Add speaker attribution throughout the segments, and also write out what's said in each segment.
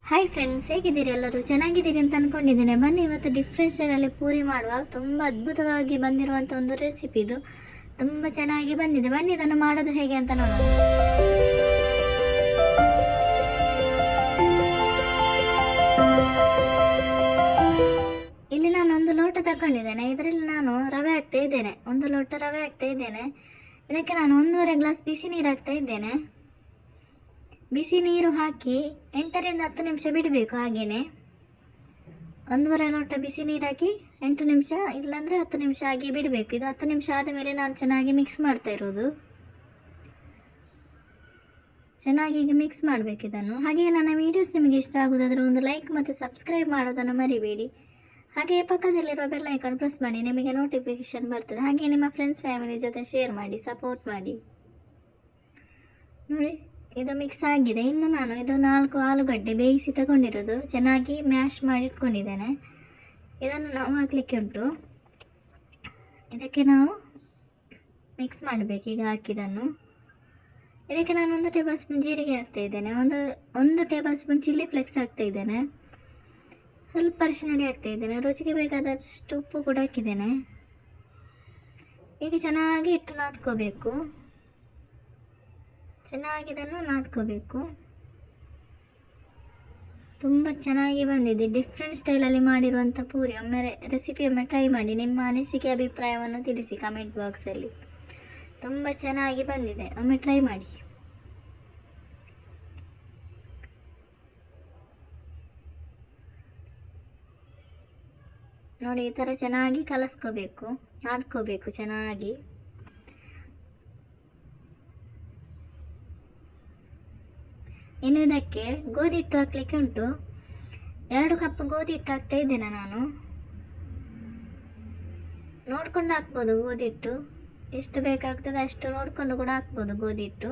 Speaker 1: Hi friends, ಹೇಗಿದ್ದೀರಿ? ಎಲ್ಲರೂ ಚೆನ್ನಾಗಿದ್ದೀರಿ ಅಂತ ಅಂದ್ಕೊಂಡಿದ್ದೇನೆ. ಬನ್ನಿ, ಇವತ್ತು ಡಿಫ್ರೆಂಟ್ ಸ್ಟೈಲಲ್ಲಿ ಪೂರಿ ಮಾಡುವ ತುಂಬ ಅದ್ಭುತವಾಗಿ ಬಂದಿರುವಂಥ ಒಂದು ರೆಸಿಪಿ. ಇದು ತುಂಬ ಚೆನ್ನಾಗಿ ಬಂದಿದೆ. ಬನ್ನಿ, ಇದನ್ನು ಮಾಡೋದು ಹೇಗೆ ಅಂತ ನೋಡೋಣ. ಇಲ್ಲಿ ನಾನು ಒಂದು ಲೋಟ ತಗೊಂಡಿದ್ದೇನೆ. ಇದರಲ್ಲಿ ನಾನು ರವೆ ಹಾಕ್ತಾ ಇದ್ದೇನೆ. ಒಂದು ಲೋಟ ರವೆ ಹಾಕ್ತಾ ಇದ್ದೇನೆ. ಇದಕ್ಕೆ ನಾನು 1.5 ಗ್ಲಾಸ್ ಬಿಸಿ ನೀರು ಹಾಕ್ತಾ ಇದ್ದೇನೆ. ಬಿಸಿ ನೀರು ಹಾಕಿ 8 ರಿಂದ 10 ನಿಮಿಷ ಬಿಡಬೇಕು. ಹಾಗೆಯೇ 1.5 ಲೋಟ ಬಿಸಿ ನೀರು ಹಾಕಿ 8 ನಿಮಿಷ ಇಲ್ಲಾಂದರೆ 10 ನಿಮಿಷ ಹಾಗೆ ಬಿಡಬೇಕು. ಇದು 10 ನಿಮಿಷ ಆದಮೇಲೆ ನಾನು ಚೆನ್ನಾಗಿ ಮಿಕ್ಸ್ ಮಾಡ್ತಾ ಇರೋದು. ಚೆನ್ನಾಗಿ ಈಗ ಮಿಕ್ಸ್ ಮಾಡಬೇಕು ಇದನ್ನು. ಹಾಗೆಯೇ ನನ್ನ ವೀಡಿಯೋಸ್ ನಿಮಗೆ ಇಷ್ಟ ಆಗೋದಾದರೆ ಒಂದು ಲೈಕ್ ಮತ್ತು ಸಬ್ಸ್ಕ್ರೈಬ್ ಮಾಡೋದನ್ನು ಮರಿಬೇಡಿ. ಹಾಗೆಯೇ ಪಕ್ಕದಲ್ಲಿರುವ ಬೆಲ್ ಐಕಾನ್ ಪ್ರೆಸ್ ಮಾಡಿ, ನಿಮಗೆ ನೋಟಿಫಿಕೇಶನ್ ಬರ್ತದೆ. ಹಾಗೆ ನಿಮ್ಮ ಫ್ರೆಂಡ್ಸ್ ಫ್ಯಾಮಿಲಿ ಜೊತೆ ಶೇರ್ ಮಾಡಿ, ಸಪೋರ್ಟ್ ಮಾಡಿ. ನೋಡಿ, ಇದು ಮಿಕ್ಸ್ ಆಗಿದೆ. ಇನ್ನು ನಾನು ಇದು 4 ಆಲೂಗಡ್ಡೆ ಬೇಯಿಸಿ ತಗೊಂಡಿರೋದು, ಚೆನ್ನಾಗಿ ಮ್ಯಾಶ್ ಮಾಡಿ ಇಟ್ಕೊಂಡಿದ್ದೇನೆ. ಇದನ್ನು ನಾವು ಹಾಕಲಿಕ್ಕೆ ಉಂಟು. ಇದಕ್ಕೆ ನಾವು ಮಿಕ್ಸ್ ಮಾಡಬೇಕು. ಈಗ ಹಾಕಿದನ್ನು ಇದಕ್ಕೆ ನಾನು 1 ಟೇಬಲ್ ಸ್ಪೂನ್ ಜೀರಿಗೆ ಹಾಕ್ತಾ ಇದ್ದೇನೆ. ಒಂದು ಟೇಬಲ್ ಸ್ಪೂನ್ ಚಿಲ್ಲಿ ಫ್ಲೇಕ್ಸ್ ಹಾಕ್ತಾ ಇದ್ದೇನೆ. ಸ್ವಲ್ಪ ಅರಿಶಿನ ಹುಡಿ ಹಾಕ್ತಾ ಇದ್ದೇನೆ. ರುಚಿಗೆ ಬೇಕಾದಷ್ಟು ಉಪ್ಪು ಕೂಡ ಹಾಕಿದ್ದೇನೆ. ಈಗ ಚೆನ್ನಾಗಿ ಇಟ್ಟು ನಾದ್ಕೋಬೇಕು. ಚೆನ್ನಾಗಿ ಇದನ್ನು ನಾದ್ಕೋಬೇಕು. ತುಂಬ ಚೆನ್ನಾಗಿ ಬಂದಿದೆ. ಡಿಫ್ರೆಂಟ್ ಸ್ಟೈಲಲ್ಲಿ ಮಾಡಿರುವಂಥ ಪೂರಿ. ಒಮ್ಮೆ ಟ್ರೈ ಮಾಡಿ. ನಿಮ್ಮ ಅನಿಸಿಕೆ ಅಭಿಪ್ರಾಯವನ್ನು ತಿಳಿಸಿ ಕಮೆಂಟ್ ಬಾಕ್ಸಲ್ಲಿ. ತುಂಬ ಚೆನ್ನಾಗಿ ಬಂದಿದೆ. ಒಮ್ಮೆ ಟ್ರೈ ಮಾಡಿ. ನೋಡಿ, ಈ ಥರ ಚೆನ್ನಾಗಿ ಕಲಸ್ಕೋಬೇಕು, ನಾದ್ಕೋಬೇಕು ಚೆನ್ನಾಗಿ. ಇನ್ನು ಇದಕ್ಕೆ ಗೋಧಿ ಹಿಟ್ಟು ಹಾಕಲಿಕ್ಕೆ ಉಂಟು. 2 ಕಪ್ ಗೋಧಿ ಹಿಟ್ಟು ಹಾಕ್ತಾ ಇದ್ದೇನೆ ನಾನು. ನೋಡ್ಕೊಂಡು ಹಾಕ್ಬೋದು ಗೋಧಿ ಹಿಟ್ಟು. ಎಷ್ಟು ಬೇಕಾಗ್ತದೆ ಅಷ್ಟು ನೋಡಿಕೊಂಡು ಕೂಡ ಹಾಕ್ಬೋದು ಗೋಧಿ ಹಿಟ್ಟು.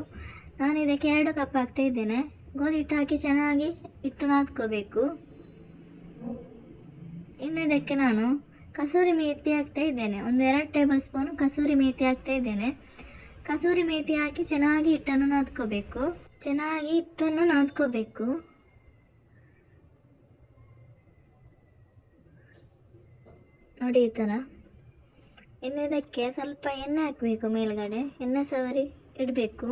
Speaker 1: ನಾನು ಇದಕ್ಕೆ 2 ಕಪ್ ಹಾಕ್ತಾ ಇದ್ದೇನೆ. ಗೋಧಿ ಹಿಟ್ಟು ಹಾಕಿ ಚೆನ್ನಾಗಿ ಹಿಟ್ಟು ನಾದ್ಕೋಬೇಕು. ಇನ್ನು ಇದಕ್ಕೆ ನಾನು ಕಸೂರಿ ಮೇಥಿ ಹಾಕ್ತಾ ಇದ್ದೇನೆ. 2 ಟೇಬಲ್ ಸ್ಪೂನ್ ಕಸೂರಿ ಮೇಥಿ ಹಾಕ್ತಾ ಇದ್ದೇನೆ. ಕಸೂರಿ ಮೇಥಿ ಹಾಕಿ ಚೆನ್ನಾಗಿ ಹಿಟ್ಟನ್ನು ನಾದ್ಕೋಬೇಕು. ಚೆನ್ನಾಗಿ ಹಿಟ್ಟನ್ನು ನಾದ್ಕೋಬೇಕು. ನೋಡಿ, ಈ ಥರ. ಇನ್ನು ಇದಕ್ಕೆ ಸ್ವಲ್ಪ ಎಣ್ಣೆ ಹಾಕಬೇಕು. ಮೇಲ್ಗಡೆ ಎಣ್ಣೆ ಸವರಿ ಇಡಬೇಕು.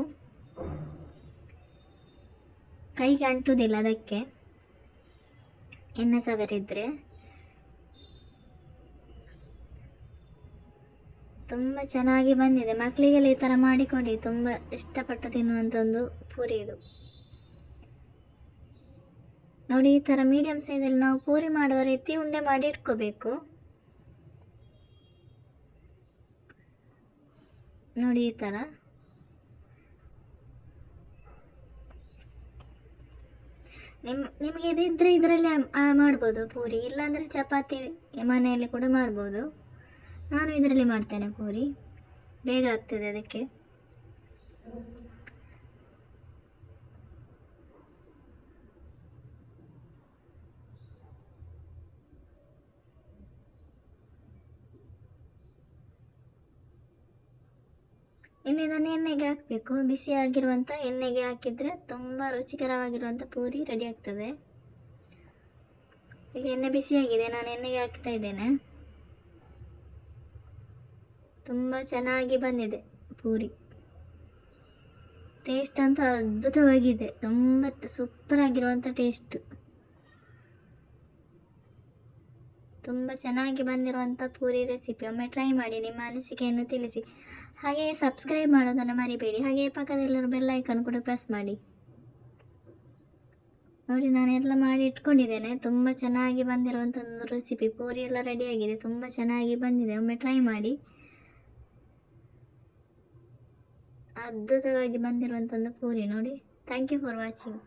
Speaker 1: ಕೈಗೆ ಅಂಟುವುದಿಲ್ಲ ಅದಕ್ಕೆ ಎಣ್ಣೆ ಸವರಿದ್ರೆ. ತುಂಬ ಚೆನ್ನಾಗಿ ಬಂದಿದೆ. ಮಕ್ಕಳಿಗೆಲ್ಲ ಈ ಥರ ಮಾಡಿಕೊಡಿ. ತುಂಬ ಇಷ್ಟಪಟ್ಟು ತಿನ್ನುವಂಥ ಒಂದು ಪೂರಿ ಇದು. ನೋಡಿ, ಈ ಥರ ಮೀಡಿಯಮ್ ಸೈಜಲ್ಲಿ ನಾವು ಪೂರಿ ಮಾಡುವ ರೀತಿ ಉಂಡೆ ಮಾಡಿ ಇಟ್ಕೋಬೇಕು. ನೋಡಿ, ಈ ಥರ. ನಿಮಗೆ ಇದಿದ್ರೆ ಇದರಲ್ಲಿ ಮಾಡ್ಬೋದು ಪೂರಿ. ಇಲ್ಲಾಂದರೆ ಚಪಾತಿ ಮನೆಯಲ್ಲಿ ಕೂಡ ಮಾಡ್ಬೋದು. ನಾನು ಇದರಲ್ಲಿ ಮಾಡ್ತೇನೆ ಪೂರಿ. ಬೇಗ ಆಗ್ತದೆ ಅದಕ್ಕೆ. ಇನ್ನು ಇದನ್ನು ಎಣ್ಣೆಗೆ ಹಾಕಬೇಕು. ಬಿಸಿಯಾಗಿರುವಂಥ ಎಣ್ಣೆಗೆ ಹಾಕಿದರೆ ತುಂಬ ರುಚಿಕರವಾಗಿರುವಂಥ ಪೂರಿ ರೆಡಿ ಆಗ್ತದೆ. ಈಗ ಎಣ್ಣೆ ಬಿಸಿಯಾಗಿದೆ. ನಾನು ಎಣ್ಣೆಗೆ ಹಾಕ್ತಾ ಇದ್ದೇನೆ. ತುಂಬ ಚೆನ್ನಾಗಿ ಬಂದಿದೆ ಪೂರಿ. ಟೇಸ್ಟ್ ಅಂತೂ ಅದ್ಭುತವಾಗಿದೆ. ತುಂಬ ಸೂಪರ್ ಆಗಿರುವಂಥ ಟೇಸ್ಟ್. ತುಂಬ ಚೆನ್ನಾಗಿ ಬಂದಿರುವಂಥ ಪೂರಿ ರೆಸಿಪಿ. ಒಮ್ಮೆ ಟ್ರೈ ಮಾಡಿ. ನಿಮ್ಮ ಅನಿಸಿಕೆಯನ್ನು ತಿಳಿಸಿ. ಹಾಗೆಯೇ ಸಬ್ಸ್ಕ್ರೈಬ್ ಮಾಡೋದನ್ನು ಮರಿಬೇಡಿ. ಹಾಗೆಯೇ ಪಕ್ಕದಲ್ಲಿರೋ ಬೆಲ್ ಐಕಾನ್ ಕೂಡ ಪ್ರೆಸ್ ಮಾಡಿ. ನೋಡಿ, ನಾನೆಲ್ಲ ಮಾಡಿ ಇಟ್ಕೊಂಡಿದ್ದೇನೆ. ತುಂಬ ಚೆನ್ನಾಗಿ ಬಂದಿರುವಂಥ ಒಂದು ರೆಸಿಪಿ. ಪೂರಿ ಎಲ್ಲ ರೆಡಿಯಾಗಿದೆ. ತುಂಬ ಚೆನ್ನಾಗಿ ಬಂದಿದೆ. ಒಮ್ಮೆ ಟ್ರೈ ಮಾಡಿ. ಅದ್ಭುತವಾಗಿ ಬಂದಿರುವಂಥ ಒಂದು ಪೂರಿ ನೋಡಿ. Thank you for watching.